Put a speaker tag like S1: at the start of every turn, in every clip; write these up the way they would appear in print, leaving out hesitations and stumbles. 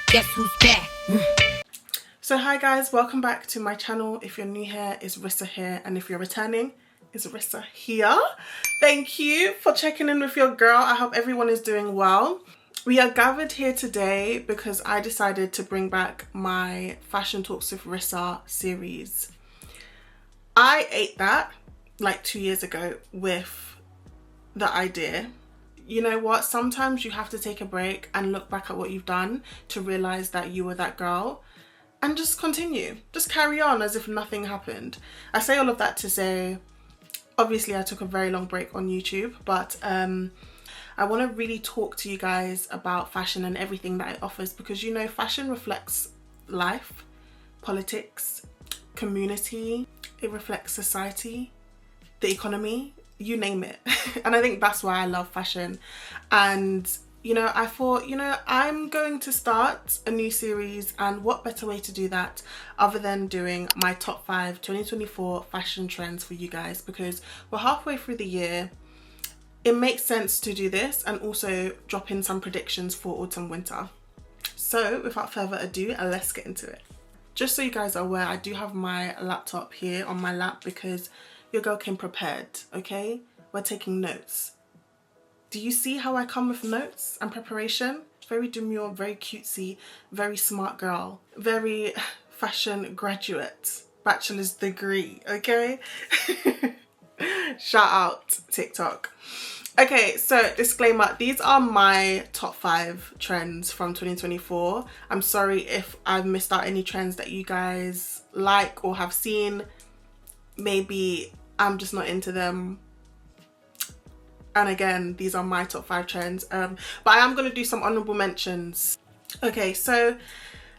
S1: Guess who's back?
S2: So hi guys, welcome back to my channel. If you're new here, it's Risa here, and if you're returning, it's Risa here. Thank you for checking in with your girl. I hope everyone is doing well. We are gathered here today because I decided to bring back my Fashion Talks with Risa series. I ate that like 2 years ago with the idea. You know what? Sometimes you have to take a break and look back at what you've done to realize that you were that girl and just continue. Just carry on as if nothing happened. I say all of that to say, obviously I took a very long break on YouTube, but I want to really talk to you guys about fashion and everything that it offers, because you know, fashion reflects life, politics, community, it reflects society, the economy, you name it. And I think that's why I love fashion. And you know, I thought, you know, I'm going to start a new series, and what better way to do that other than doing my top 5 2024 fashion trends for you guys, because we're halfway through the year. It makes sense to do this and also drop in some predictions for autumn winter. So without further ado, let's get into it. Just so you guys are aware, I do have my laptop here on my lap because your girl came prepared, okay? We're taking notes. Do you see how I come with notes and preparation? Very demure, very cutesy, very smart girl, very fashion graduate, bachelor's degree, okay? Shout out TikTok. Okay, so disclaimer, these are my top 5 trends from 2024. I'm sorry if I've missed out any trends that you guys like or have seen. Maybe I'm just not into them. And again, these are my top 5 trends. But I am going to do some honorable mentions. Okay, so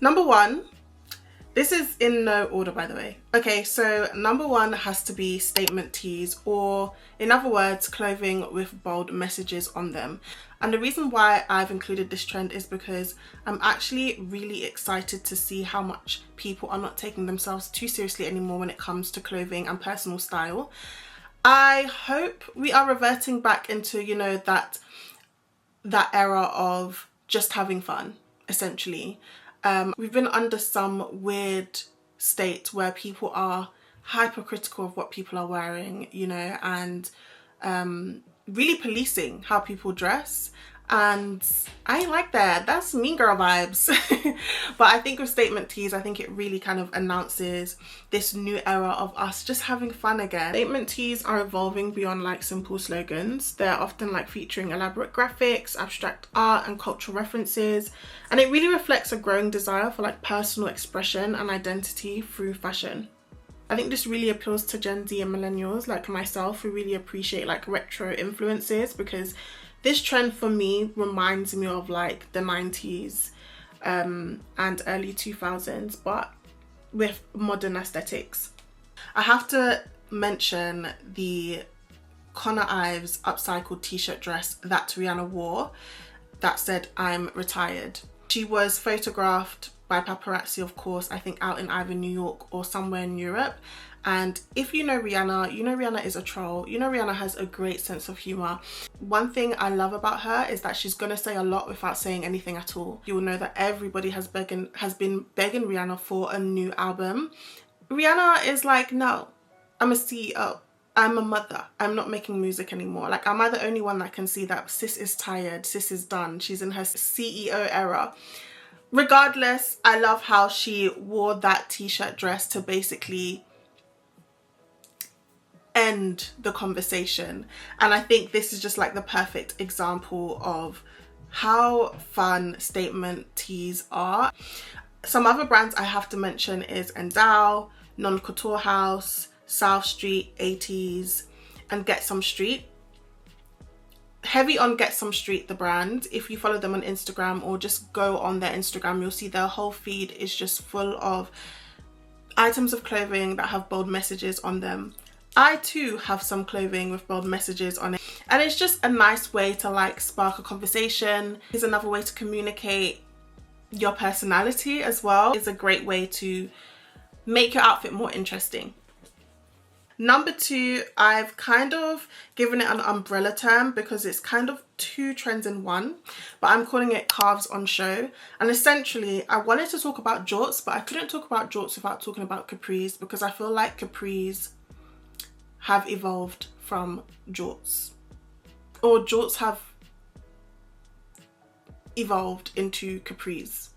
S2: number 1. This is in no order, by the way. Okay, so number 1 has to be statement tees, or in other words, clothing with bold messages on them. And the reason why I've included this trend is because I'm actually really excited to see how much people are not taking themselves too seriously anymore when it comes to clothing and personal style. I hope we are reverting back into, you know, that era of just having fun, essentially. We've been under some weird state where people are hypercritical of what people are wearing, you know, and really policing how people dress. And I ain't like that. That's mean girl vibes. But I think with statement tees, I think it really kind of announces this new era of us just having fun again. Statement tees are evolving beyond like simple slogans. They're often like featuring elaborate graphics, abstract art and cultural references. And it really reflects a growing desire for like personal expression and identity through fashion. I think this really appeals to Gen Z and millennials like myself, who really appreciate like retro influences, because this trend for me reminds me of like the 90s and early 2000s, but with modern aesthetics. I have to mention the Connor Ives upcycled t-shirt dress that Rihanna wore that said "I'm retired." She was photographed by paparazzi, of course, I think out in either New York or somewhere in Europe. And if you know Rihanna, you know Rihanna is a troll. You know Rihanna has a great sense of humor. One thing I love about her is that she's gonna say a lot without saying anything at all. You will know that everybody has been begging Rihanna for a new album. Rihanna is like, no, I'm a CEO. I'm a mother. I'm not making music anymore. Like, am I the only one that can see that sis is tired, sis is done, she's in her CEO era? Regardless, I love how she wore that t-shirt dress to basically end the conversation. And I think this is just like the perfect example of how fun statement tees are. Some other brands I have to mention is Endow, Non Couture House, South Street, 80s, and Get Some Street. Heavy on Get Some Street, the brand. If you follow them on Instagram or just go on their Instagram, you'll see their whole feed is just full of items of clothing that have bold messages on them. I too have some clothing with bold messages on it, and it's just a nice way to like spark a conversation. It's another way to communicate your personality as well. It's a great way to make your outfit more interesting. Number 2, I've kind of given it an umbrella term because it's kind of 2 trends in one, but I'm calling it calves on show. And essentially I wanted to talk about jorts, but I couldn't talk about jorts without talking about capris, because I feel like capris have evolved from jorts, or jorts have evolved into capris.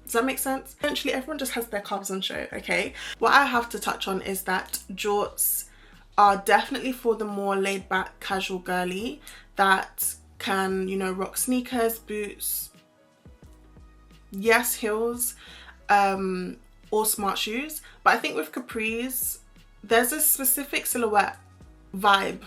S2: Does that make sense? Essentially everyone just has their calves on show, okay? What I have to touch on is that jorts are definitely for the more laid back casual girly that can, you know, rock sneakers, boots, yes, heels, or smart shoes. But I think with capris there's a specific silhouette vibe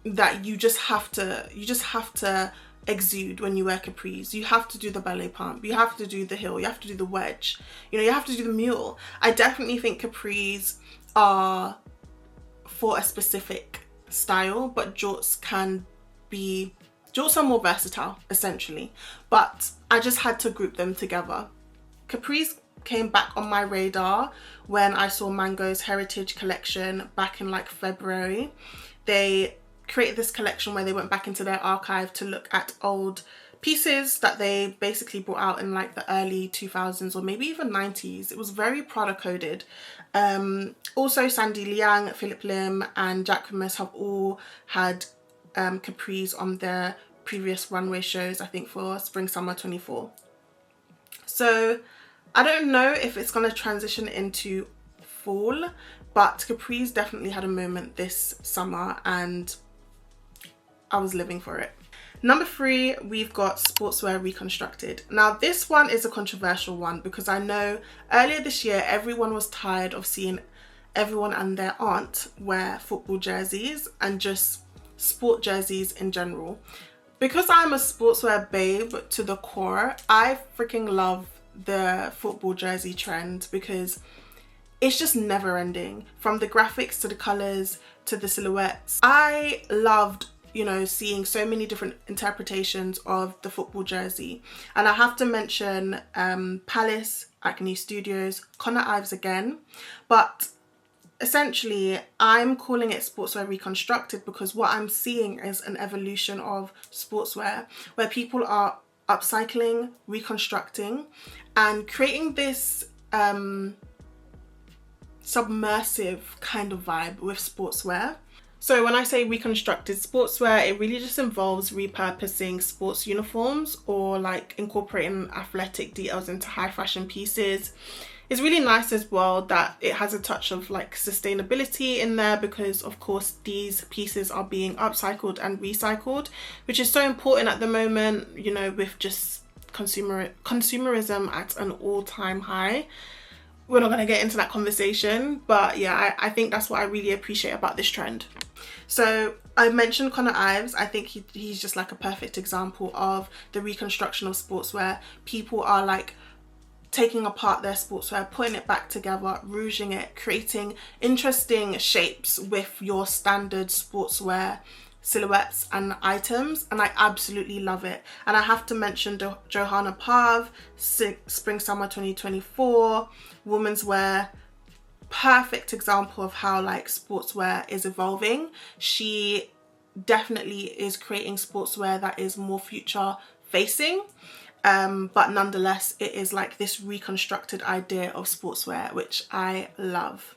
S2: that you just have to exude when you wear capris. You have to do the ballet pump, you have to do the heel, you have to do the wedge, you know, you have to do the mule. I definitely think capris are for a specific style, but jorts are more versatile essentially, but I just had to group them together. Capris came back on my radar when I saw Mango's Heritage collection back in like February. They created this collection where they went back into their archive to look at old pieces that they basically brought out in like the early 2000s or maybe even 90s. It was very Prada coded. Also Sandy Liang, Philip Lim and Jack Hummus have all had capris on their previous runway shows, I think for spring summer 24. So I don't know if it's going to transition into fall, but capris definitely had a moment this summer and I was living for it. Number 3, we've got sportswear reconstructed. Now this one is a controversial one because I know earlier this year everyone was tired of seeing everyone and their aunt wear football jerseys and just sport jerseys in general. Because I'm a sportswear babe to the core, I freaking love the football jersey trend because it's just never ending. From the graphics to the colors to the silhouettes. I loved, you know, seeing so many different interpretations of the football jersey. And I have to mention Palace, Acne Studios, Connor Ives again. But essentially I'm calling it sportswear reconstructed because what I'm seeing is an evolution of sportswear where people are upcycling, reconstructing and creating this submersive kind of vibe with sportswear. So when I say reconstructed sportswear, it really just involves repurposing sports uniforms or like incorporating athletic details into high fashion pieces. It's really nice as well that it has a touch of like sustainability in there because of course these pieces are being upcycled and recycled, which is so important at the moment, you know, with just consumerism at an all-time high. We're not going to get into that conversation, but yeah, I think that's what I really appreciate about this trend. So I mentioned Connor Ives. I think he's just like a perfect example of the reconstruction of sportswear. People are like taking apart their sportswear, putting it back together, rouging it, creating interesting shapes with your standard sportswear silhouettes and items, and I absolutely love it. And I have to mention Johanna Pav, spring summer 2024 women's wear, perfect example of how like sportswear is evolving. She definitely is creating sportswear that is more future facing, but nonetheless it is like this reconstructed idea of sportswear, which I love.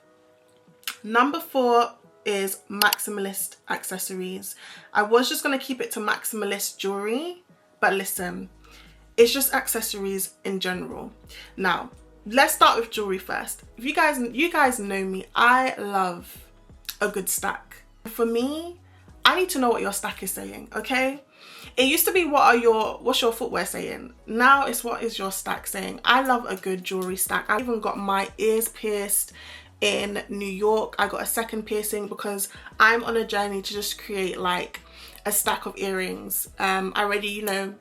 S2: Number 4 is Maximalist Accessories. I was just going to keep it to Maximalist jewelry, but listen, it's just accessories in general. Now let's start with jewelry first. If you guys know me, I love a good stack. For me, I need to know what your stack is saying, okay? It used to be what's your footwear saying? Now it's what is your stack saying? I love a good jewelry stack. I even got my ears pierced in New York. I got a second piercing because I'm on a journey to just create like a stack of earrings. I already, you know,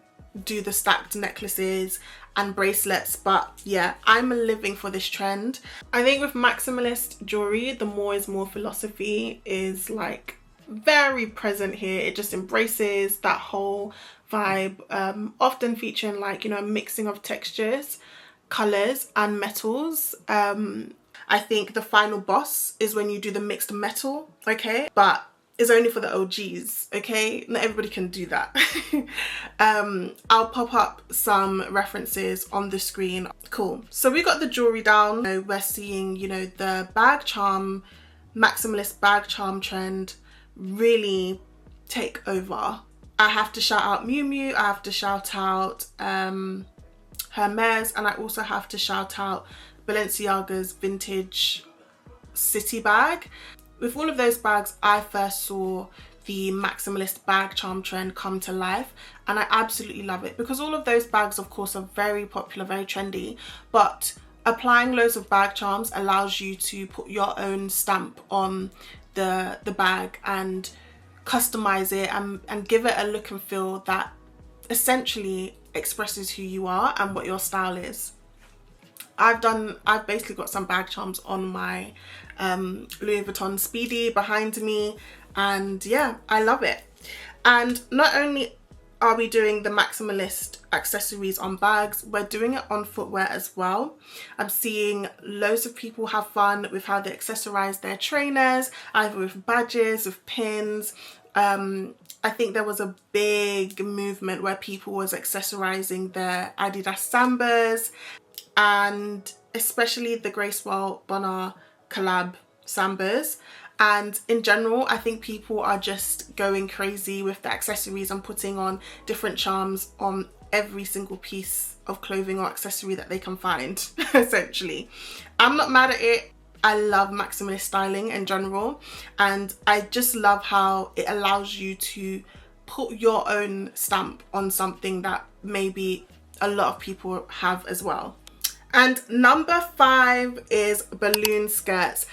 S2: do the stacked necklaces and bracelets, but yeah, I'm living for this trend. I think with maximalist jewelry, the more is more philosophy is like very present here. It just embraces that whole vibe, often featuring like, you know, a mixing of textures, colors and metals. I think the final boss is when you do the mixed metal, okay? But it's only for the OGs, okay? Not everybody can do that. I'll pop up some references on the screen. Cool. So we got the jewelry down. We're seeing, you know, the bag charm, maximalist bag charm trend really take over. I have to shout out Miu Miu. I have to shout out Hermes, and I also have to shout out Balenciaga's vintage city bag. With all of those bags, I first saw the maximalist bag charm trend come to life, and I absolutely love it because all of those bags, of course, are very popular, very trendy, but applying loads of bag charms allows you to put your own stamp on the bag and customize it and give it a look and feel that essentially expresses who you are and what your style is. I've basically got some bag charms on my Louis Vuitton Speedy behind me, and yeah, I love it. And not only are we doing the maximalist accessories on bags, we're doing it on footwear as well. I'm seeing loads of people have fun with how they accessorize their trainers, either with badges, with pins. I think there was a big movement where people was accessorizing their Adidas Sambas, and especially the Gracewell Bonner collab Sambas. And in general, I think people are just going crazy with the accessories and putting on different charms on every single piece of clothing or accessory that they can find, essentially. I'm not mad at it. I love maximalist styling in general, and I just love how it allows you to put your own stamp on something that maybe a lot of people have as well. And number 5 is balloon skirts.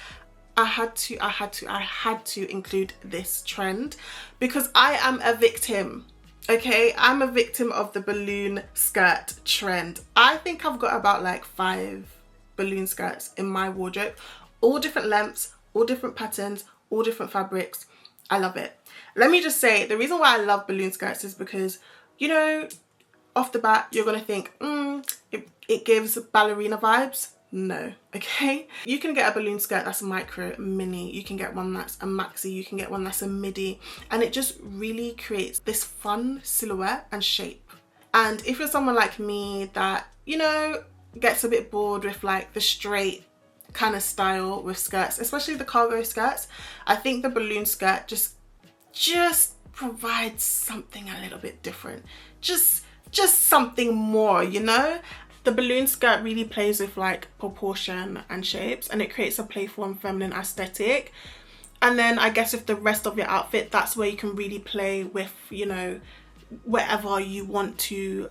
S2: I had to include this trend because I am a victim. Okay, I'm a victim of the balloon skirt trend. I think I've got about like 5 balloon skirts in my wardrobe, all different lengths, all different patterns, all different fabrics. I love it. Let me just say, the reason why I love balloon skirts is because, you know, off the bat, you're gonna think, it gives ballerina vibes. No, okay? You can get a balloon skirt that's a micro, mini, you can get one that's a maxi, you can get one that's a midi, and it just really creates this fun silhouette and shape. And if you're someone like me that, you know, gets a bit bored with like the straight kind of style with skirts, especially the cargo skirts, I think the balloon skirt just provides something a little bit different. Just something more, you know? The balloon skirt really plays with like proportion and shapes, and it creates a playful and feminine aesthetic. And then I guess with the rest of your outfit, that's where you can really play with, you know, whatever you want to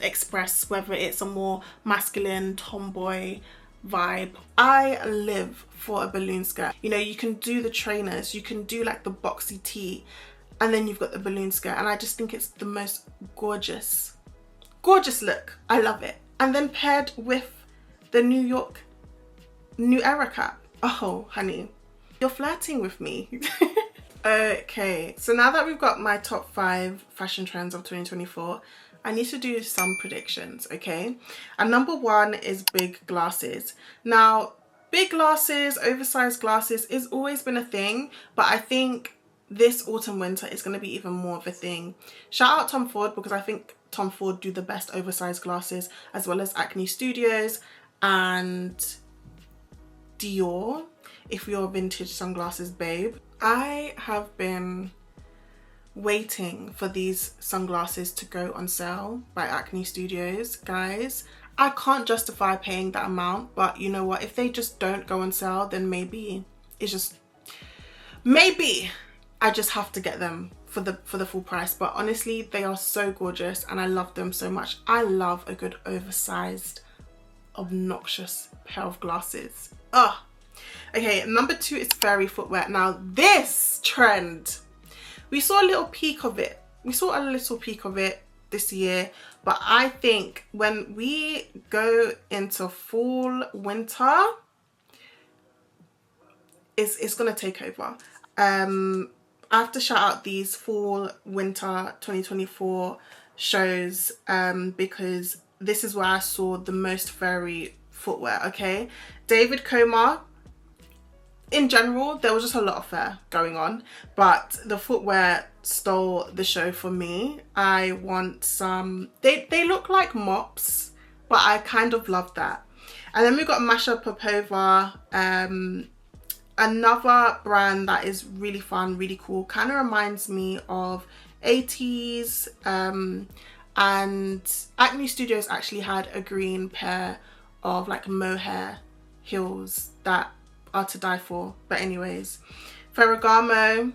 S2: express, whether it's a more masculine tomboy vibe. I live for a balloon skirt. You know, you can do the trainers, you can do like the boxy tee, and then you've got the balloon skirt, and I just think it's the most gorgeous look. I love it. And then paired with the New York New Era cap. Oh, honey, you're flirting with me. Okay, so now that we've got my top 5 fashion trends of 2024, I need to do some predictions, okay? And number 1 is big glasses. Now, big glasses, oversized glasses, has always been a thing, but I think this autumn winter is going to be even more of a thing. Shout out Tom Ford, because I think Tom Ford do the best oversized glasses, as well as Acne Studios and Dior, if you're a vintage sunglasses babe. I have been waiting for these sunglasses to go on sale by Acne Studios, guys. I can't justify paying that amount, but you know what, if they just don't go on sale, then maybe I just have to get them for the full price. But honestly, they are so gorgeous and I love them so much. I love a good oversized, obnoxious pair of glasses. Ugh. Okay, number 2 is fairy footwear. Now this trend, we saw a little peek of it. This year, but I think when we go into fall, winter, it's gonna take over. I have to shout out these fall, winter 2024 shows because this is where I saw the most fairy footwear, okay? David Comer, in general, there was just a lot of fare going on, but the footwear stole the show for me. I want some, they look like mops, but I kind of love that. And then we got Masha Popova, another brand that is really fun, really cool, kind of reminds me of 80s, and Acne Studios actually had a green pair of like mohair heels that are to die for. But anyways, Ferragamo,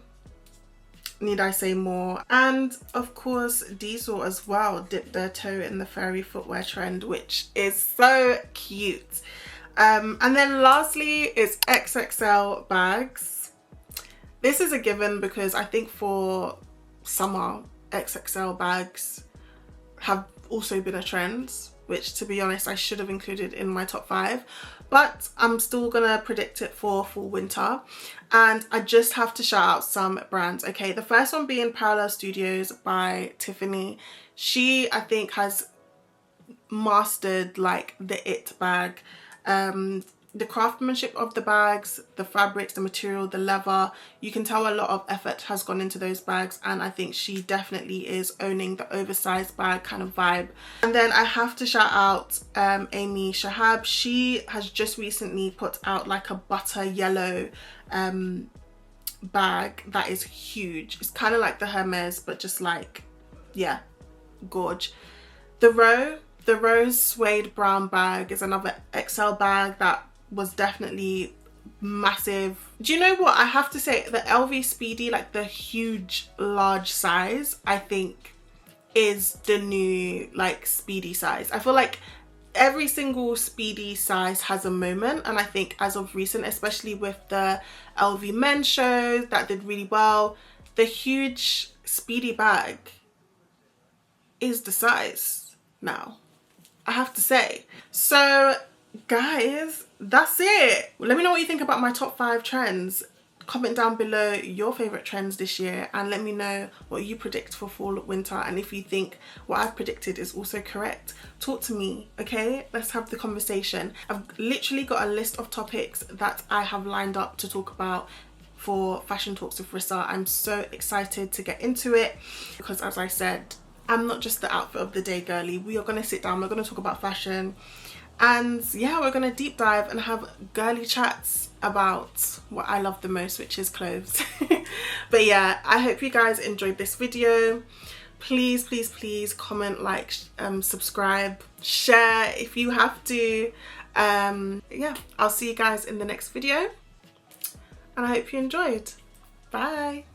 S2: need I say more? And of course Diesel as well dipped their toe in the fairy footwear trend, which is so cute. And then lastly is XXL bags. This is a given because I think for summer XXL bags have also been a trend, which to be honest I should have included in my top 5, but I'm still gonna predict it for fall winter. And I just have to shout out some brands. Okay, the first one being Parallel Studios by Tiffany. She, I think, has mastered like the it bag. The craftsmanship of the bags, the fabrics, the material, the leather, you can tell a lot of effort has gone into those bags, and I think she definitely is owning the oversized bag kind of vibe. And then I have to shout out Amy Shahab. She has just recently put out like a butter yellow bag that is huge. It's kind of like the Hermes, but just like, yeah, gorge. The Rose Suede Brown bag is another XL bag that was definitely massive. Do you know what? I have to say the LV Speedy, like the huge large size, I think is the new like Speedy size. I feel like every single Speedy size has a moment, and I think as of recent, especially with the LV men shows that did really well, the huge Speedy bag is the size now, I have to say. So guys, that's it. Let me know what you think about my top 5 trends. Comment down below your favorite trends this year, and let me know what you predict for fall winter, and if you think what I've predicted is also correct, talk to me, okay? Let's have the conversation. I've literally got a list of topics that I have lined up to talk about for Fashion Talks with Risa. I'm so excited to get into it because, as I said, I'm not just the outfit of the day girly. We are going to sit down, we're going to talk about fashion, and yeah, we're going to deep dive and have girly chats about what I love the most, which is clothes. But yeah, I hope you guys enjoyed this video. Please, please, please comment, like, subscribe, share if you have to. Yeah, I'll see you guys in the next video, and I hope you enjoyed. Bye.